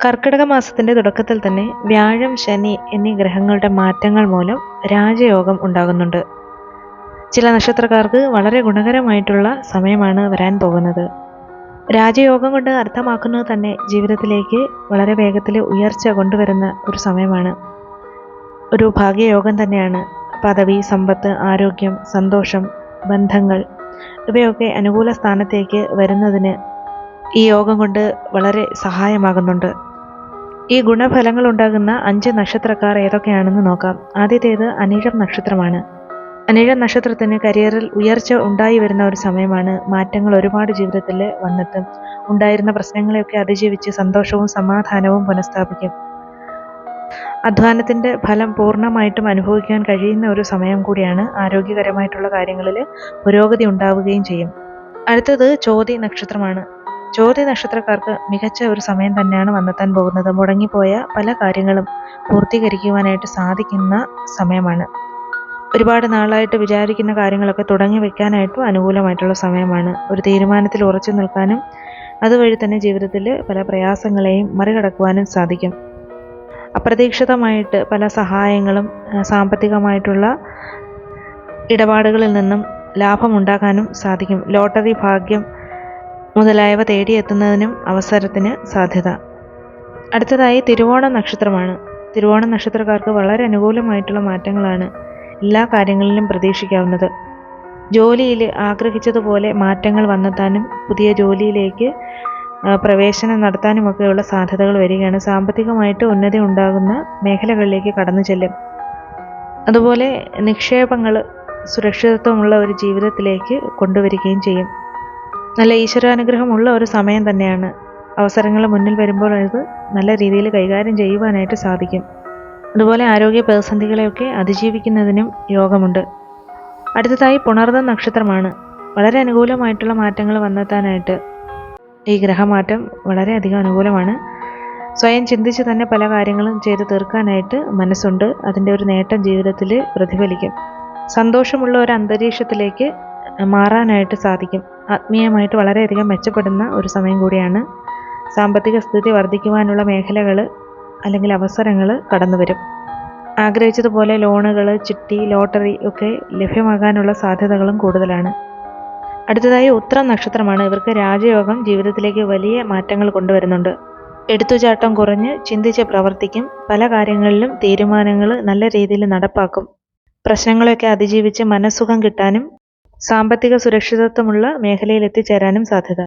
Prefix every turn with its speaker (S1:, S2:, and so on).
S1: കർക്കിടക മാസത്തിന്റെ തുടക്കത്തിൽ തന്നെ വ്യാഴം, ശനി എന്നീ ഗ്രഹങ്ങളുടെ മാറ്റങ്ങൾ മൂലം രാജയോഗം ഉണ്ടാകുന്നുണ്ട്. ചില നക്ഷത്രക്കാർക്ക് വളരെ ഗുണകരമായിട്ടുള്ള സമയമാണ് വരാൻ പോകുന്നത്. രാജയോഗം കൊണ്ട് അർത്ഥമാക്കുന്നത് തന്നെ ജീവിതത്തിലേക്ക് വളരെ വേഗത്തിൽ ഉയർച്ച കൊണ്ടുവരുന്ന ഒരു സമയമാണ്. ഒരു ഭാഗ്യയോഗം തന്നെയാണ്. പദവി, സമ്പത്ത്, ആരോഗ്യം, സന്തോഷം, ബന്ധങ്ങൾ ഇവയൊക്കെ അനുകൂല സ്ഥാനത്തേക്ക് വരുന്നതിന് ഈ യോഗം കൊണ്ട് വളരെ സഹായമാകുന്നുണ്ട്. ഈ ഗുണഫലങ്ങൾ ഉണ്ടാകുന്ന 5 നക്ഷത്രക്കാർ ഏതൊക്കെയാണെന്ന് നോക്കാം. ആദ്യത്തേത് അനിഴം നക്ഷത്രമാണ്. അനിഴം നക്ഷത്രത്തിന് കരിയറിൽ ഉയർച്ച ഉണ്ടായി വരുന്ന ഒരു സമയമാണ്. മാറ്റങ്ങൾ ഒരുപാട് ജീവിതത്തിൽ വന്നെത്തും. ഉണ്ടായിരുന്ന പ്രശ്നങ്ങളെയൊക്കെ അതിജീവിച്ച് സന്തോഷവും സമാധാനവും പുനഃസ്ഥാപിക്കും. അധ്വാനത്തിന്റെ ഫലം പൂർണ്ണമായിട്ടും അനുഭവിക്കാൻ കഴിയുന്ന ഒരു സമയം കൂടിയാണ്. ആരോഗ്യകരമായിട്ടുള്ള കാര്യങ്ങളിൽ പുരോഗതി ഉണ്ടാവുകയും ചെയ്യും. അടുത്തത് ചോതി നക്ഷത്രമാണ്. ചോതി നക്ഷത്രക്കാർക്ക് മികച്ച ഒരു സമയം തന്നെയാണ് വന്നെത്താൻ പോകുന്നത്. മുടങ്ങിപ്പോയ പല കാര്യങ്ങളും പൂർത്തീകരിക്കുവാനായിട്ട് സാധിക്കുന്ന സമയമാണ്. ഒരുപാട് നാളായിട്ട് വിചാരിക്കുന്ന കാര്യങ്ങളൊക്കെ തുടങ്ങി വെക്കാനായിട്ടും അനുകൂലമായിട്ടുള്ള സമയമാണ്. ഒരു തീരുമാനത്തിൽ ഉറച്ചു നിൽക്കാനും അതുവഴി തന്നെ ജീവിതത്തിൽ പല പ്രയാസങ്ങളെയും മറികടക്കുവാനും സാധിക്കും. അപ്രതീക്ഷിതമായിട്ട് പല സഹായങ്ങളും സാമ്പത്തികമായിട്ടുള്ള ഇടപാടുകളിൽ നിന്നും ലാഭമുണ്ടാക്കാനും സാധിക്കും. ലോട്ടറി, ഭാഗ്യം മുതലായവ തേടിയെത്തുന്നതിനും അവസരത്തിന് സാധ്യത. അടുത്തതായി തിരുവോണ നക്ഷത്രമാണ്. തിരുവോണ നക്ഷത്രക്കാർക്ക് വളരെ അനുകൂലമായിട്ടുള്ള മാറ്റങ്ങളാണ് എല്ലാ കാര്യങ്ങളിലും പ്രതീക്ഷിക്കാവുന്നത്. ജോലിയിൽ ആഗ്രഹിച്ചതുപോലെ മാറ്റങ്ങൾ വന്നെത്താനും പുതിയ ജോലിയിലേക്ക് പ്രവേശനം നടത്താനുമൊക്കെയുള്ള സാധ്യതകൾ വരികയാണ്. സാമ്പത്തികമായിട്ട് ഉന്നതി ഉണ്ടാകുന്ന മേഖലകളിലേക്ക് കടന്നു ചെല്ലും. അതുപോലെ നിക്ഷേപങ്ങൾ സുരക്ഷിതത്വമുള്ള ഒരു ജീവിതത്തിലേക്ക് കൊണ്ടുവരികയും ചെയ്യും. നല്ല ഈശ്വരാനുഗ്രഹമുള്ള ഒരു സമയം തന്നെയാണ്. അവസരങ്ങൾ മുന്നിൽ വരുമ്പോൾ അത് നല്ല രീതിയിൽ കൈകാര്യം ചെയ്യുവാനായിട്ട് സാധിക്കും. അതുപോലെ ആരോഗ്യ പ്രതിസന്ധികളെയൊക്കെ അതിജീവിക്കുന്നതിനും യോഗമുണ്ട്. അടുത്തതായി പുണർദം നക്ഷത്രമാണ്. വളരെ അനുകൂലമായിട്ടുള്ള മാറ്റങ്ങൾ വന്നെത്താനായിട്ട് ഈ ഗ്രഹമാറ്റം വളരെയധികം അനുകൂലമാണ്. സ്വയം ചിന്തിച്ച് തന്നെ പല കാര്യങ്ങളും ചെയ്ത് തീർക്കാനായിട്ട് മനസ്സുണ്ട്. അതിൻ്റെ ഒരു നേട്ടം ജീവിതത്തിൽ പ്രതിഫലിക്കും. സന്തോഷമുള്ള ഒരു അന്തരീക്ഷത്തിലേക്ക് മാറാനായിട്ട് സാധിക്കും. ആത്മീയമായിട്ട് വളരെയധികം മെച്ചപ്പെടുന്ന ഒരു സമയം കൂടിയാണ്. സാമ്പത്തിക സ്ഥിതി വർദ്ധിക്കുവാനുള്ള മേഖലകൾ അല്ലെങ്കിൽ അവസരങ്ങൾ കടന്നു വരും. ആഗ്രഹിച്ചതുപോലെ ലോണുകൾ, ചിട്ടി, ലോട്ടറി ഒക്കെ ലഭ്യമാകാനുള്ള സാധ്യതകളും കൂടുതലാണ്. അടുത്തതായി ഉത്രം നക്ഷത്രമാണ്. ഇവർക്ക് രാജയോഗം ജീവിതത്തിലേക്ക് വലിയ മാറ്റങ്ങൾ കൊണ്ടുവരുന്നുണ്ട്. എടുത്തുചാട്ടം കുറഞ്ഞ് ചിന്തിച്ച് പ്രവർത്തിക്കും. പല കാര്യങ്ങളിലും തീരുമാനങ്ങൾ നല്ല രീതിയിൽ നടപ്പാക്കും. പ്രശ്നങ്ങളെയൊക്കെ അതിജീവിച്ച് മനസ്സുഖം കിട്ടാനും സാമ്പത്തിക സുരക്ഷിതത്വമുള്ള മേഖലയിൽ എത്തിച്ചേരാനും സാധ്യത.